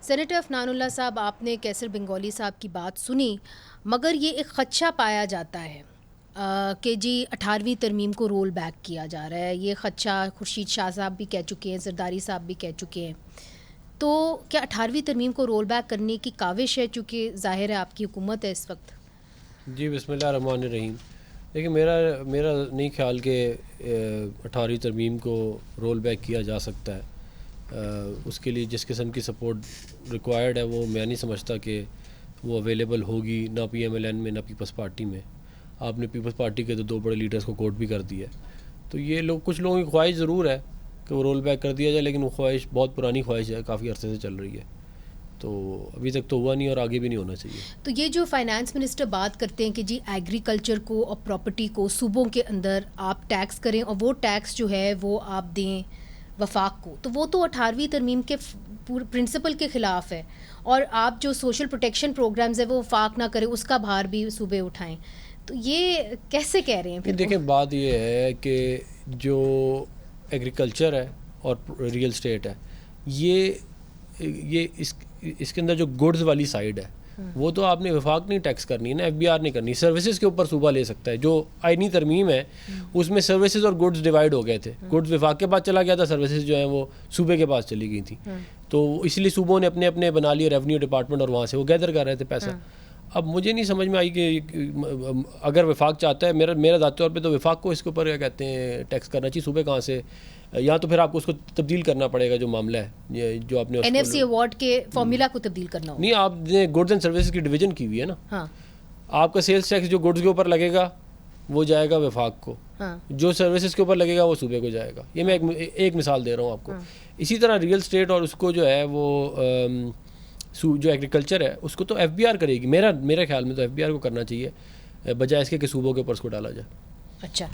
Senator Afnanullah साहब, आपने कैसर बंगाली साहब की बात सुनी, मगर ये एक खदशा पाया जाता है कि जी 18वीं तरमीम को रोल बैक किया जा रहा है। ये खदशा खुर्शीद शाह साहब भी कह चुके हैं, जरदारी साहब भी कह चुके हैं। तो क्या 18वीं तरमीम को रोल बैक करने की काविश है, चूँकि ज़ाहिर है आपकी हुकूमत है इस वक्त? जी, बिस्मिल्लाह रहमान रहीम। देखिए, मेरा नहीं ख्याल कि 18वीं तरमीम को रोल बैक किया जा सकता है। उसके लिए जिस किस्म की सपोर्ट रिक्वायर्ड है वो मैं नहीं समझता कि वो अवेलेबल होगी, ना PMLN में ना पीपल्स पार्टी में। आपने पीपल्स पार्टी के तो 2 बड़े लीडर्स को कोर्ट भी कर दिया है। तो ये लोग, कुछ लोगों की ख्वाहिश ज़रूर है कि वो रोल बैक कर दिया जाए, लेकिन वो ख्वाहिश बहुत पुरानी ख्वाहिश है, काफ़ी अरसे से चल रही है, तो अभी तक तो हुआ नहीं और आगे भी नहीं होना चाहिए। तो ये जो फाइनेंस मिनिस्टर बात करते हैं कि जी एग्रीकल्चर को और प्रॉपर्टी को सूबों के अंदर आप टैक्स करें और वो टैक्स जो है वो आप दें वफाक को, तो वो तो 18वीं तरमीम के प्रिंसिपल के ख़िलाफ़ है। और आप जो सोशल प्रोटेक्शन प्रोग्राम्स है वो वफाक ना करें, उसका भार भी सूबे उठाएं। तो ये कैसे कह रहे हैं फिर? देखिए, बात ये है कि जो एग्रीकल्चर है और रियल स्टेट है, ये इसके अंदर जो गुड्स वाली साइड है वो तो आपने वफाक नहीं टैक्स करनी है ना, FBR नहीं करनी। सर्विसेज के ऊपर सूबा ले सकता है। जो आईनी तरमीम है उसमें सर्विसेज और गुड्स डिवाइड हो गए थे। गुड्स वफाक के पास चला गया था, सर्विसेज जो है वो सूबे के पास चली गई थी। तो इसलिए सूबों ने अपने अपने बना लिए रेवेन्यू डिपार्टमेंट और वहाँ से वो गैदर कर रहे थे पैसा। अब मुझे नहीं समझ में आई कि अगर वफाक चाहता है, मेरा ज़ाती तौर पे तो वफाक को इसके ऊपर क्या कहते हैं टैक्स करना चाहिए, सूबे कहाँ से, या तो फिर आपको उसको तब्दील करना पड़ेगा। जो मामला है ये जो आपने NFC अवार्ड के फॉर्मूला को तब्दील करना होगा। नहीं, आपने गुड्स एंड सर्विसेज की डिवीजन की हुई है ना। हाँ। आपका सेल्स टैक्स जो गुड्स के ऊपर लगेगा वो जाएगा वफाक को। हाँ। जो सर्विसेज के ऊपर लगेगा वो सूबे को जाएगा। ये मैं एक मिसाल दे रहा हूँ आपको। हाँ। इसी तरह रियल स्टेट और उसको जो है वो जो एग्रीकल्चर है उसको तो FBR करेगी। मेरे ख्याल में तो FBR को करना चाहिए बजाय इसके कि सूबों के ऊपर उसको डाला जाए। अच्छा।